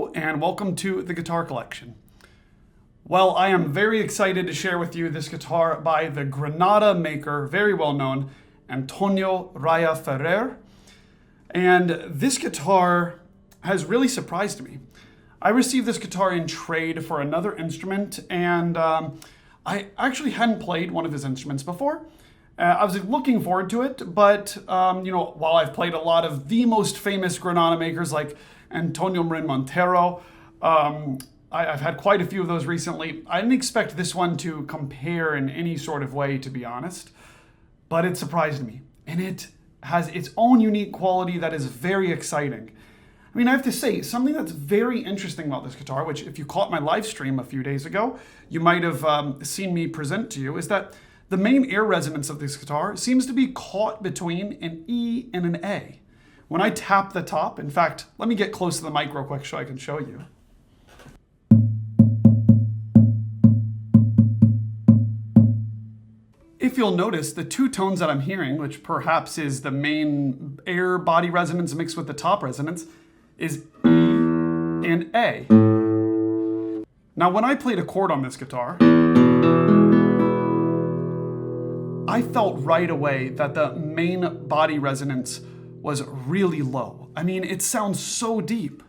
Hello and welcome to the Guitar Collection. Well, I am very excited to share with you this guitar by the Granada maker, very well known, Antonio Raya Ferrer. And this guitar has really surprised me. I received this guitar in trade for another instrument, and I actually hadn't played one of his instruments before. I was looking forward to it, but while I've played a lot of the most famous Granada makers like Antonio Marin Montero, I've had quite a few of those recently. I didn't expect this one to compare in any sort of way, to be honest, but it surprised me. And it has its own unique quality that is very exciting. I mean, I have to say, something that's very interesting about this guitar, which if you caught my live stream a few days ago, you might have seen me present to you, is that the main air resonance of this guitar seems to be caught between an E and an A. When I tap the top, in fact, let me get close to the mic real quick so I can show you. If you'll notice, the two tones that I'm hearing, which perhaps is the main air body resonance mixed with the top resonance, is E and A. Now, when I played a chord on this guitar, I felt right away that the main body resonance was really low. I mean, it sounds so deep.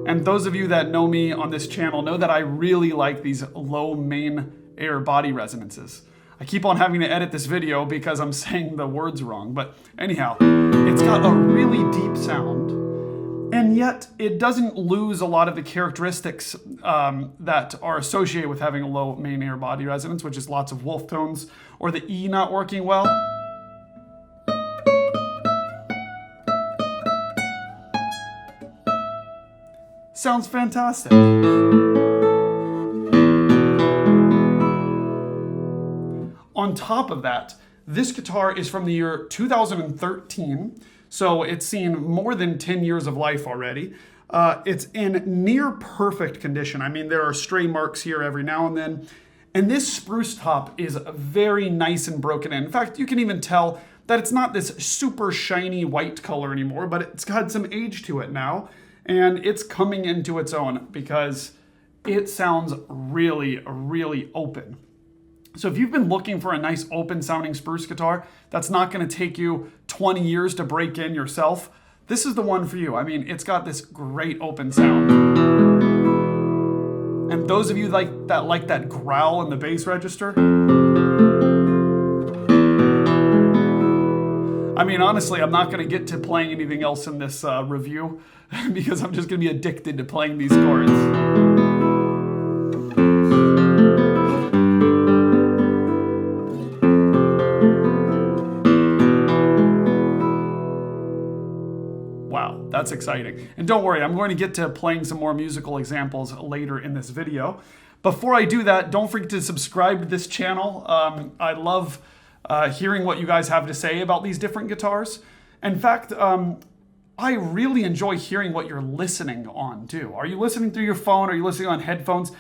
And those of you that know me on this channel know that I really like these low main air body resonances. I keep on having to edit this video because I'm saying the words wrong, but anyhow, it's got a really deep sound, and yet it doesn't lose a lot of the characteristics that are associated with having a low main air body resonance, which is lots of wolf tones or the E not working well. Sounds fantastic. On top of that, this guitar is from the year 2013, so it's seen more than 10 years of life already. It's in near perfect condition. I mean, there are stray marks here every now and then. And this spruce top is very nice and broken in. In fact, you can even tell that it's not this super shiny white color anymore, but it's got some age to it now. And it's coming into its own because it sounds really, really open. So if you've been looking for a nice open sounding spruce guitar that's not going to take you 20 years to break in yourself, this is the one for you. I mean, it's got this great open sound. And those of you like that growl in the bass register, I mean, honestly, I'm not going to get to playing anything else in this review because I'm just going to be addicted to playing these chords. Wow, that's exciting. And don't worry, I'm going to get to playing some more musical examples later in this video. Before I do that, don't forget to subscribe to this channel. I love hearing what you guys have to say about these different guitars. In fact, I really enjoy hearing what you're listening on too. Are you listening through your phone? Are you listening on headphones?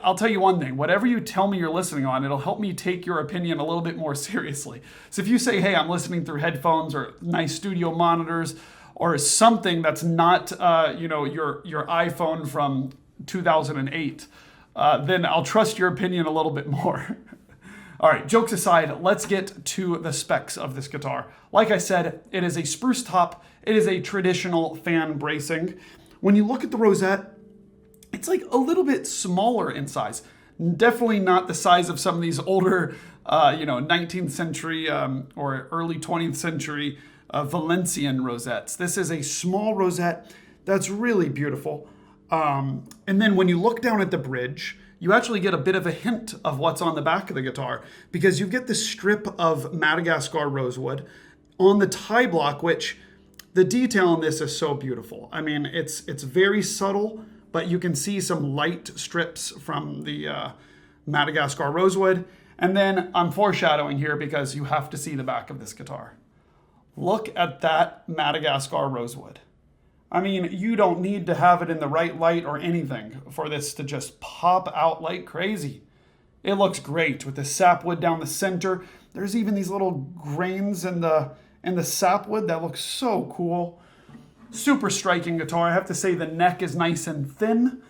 I'll tell you one thing, whatever you tell me you're listening on, it'll help me take your opinion a little bit more seriously. So if you say, hey, I'm listening through headphones or nice studio monitors or something that's not your iPhone from 2008, then I'll trust your opinion a little bit more. All right, jokes aside, let's get to the specs of this guitar. Like I said, it is a spruce top. It is a traditional fan bracing. When you look at the rosette, it's like a little bit smaller in size. Definitely not the size of some of these older, 19th century or early 20th century Valencian rosettes. This is a small rosette that's really beautiful. And then when you look down at the bridge, you actually get a bit of a hint of what's on the back of the guitar because you get this strip of Madagascar rosewood on the tie block, which the detail in this is so beautiful. I mean, it's very subtle, but you can see some light strips from the Madagascar rosewood. And then I'm foreshadowing here because you have to see the back of this guitar. Look at that Madagascar rosewood. I mean, you don't need to have it in the right light or anything for this to just pop out like crazy. It looks great with the sapwood down the center. There's even these little grains in the sapwood that looks so cool. Super striking guitar. I have to say the neck is nice and thin.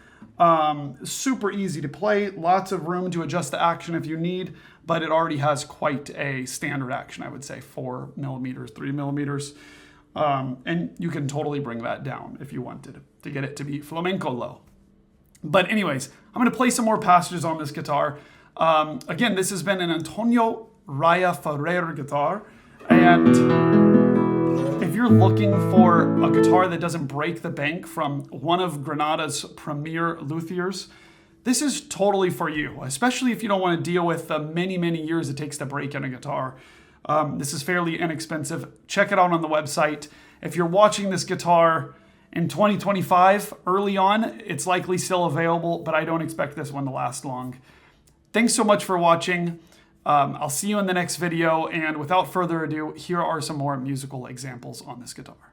Super easy to play. Lots of room to adjust the action if you need, but it already has quite a standard action, I would say, 4 millimeters, 3 millimeters. And you can totally bring that down if you wanted to get it to be flamenco low. But anyways, I'm going to play some more passages on this guitar. Again, this has been an Antonio Raya Ferrer guitar. And if you're looking for a guitar that doesn't break the bank from one of Granada's premier luthiers, this is totally for you, especially if you don't want to deal with the many, many years it takes to break in a guitar. This is fairly inexpensive. Check it out on the website. If you're watching this guitar in 2025, early on, it's likely still available, but I don't expect this one to last long. Thanks so much for watching. I'll see you in the next video, and without further ado, here are some more musical examples on this guitar.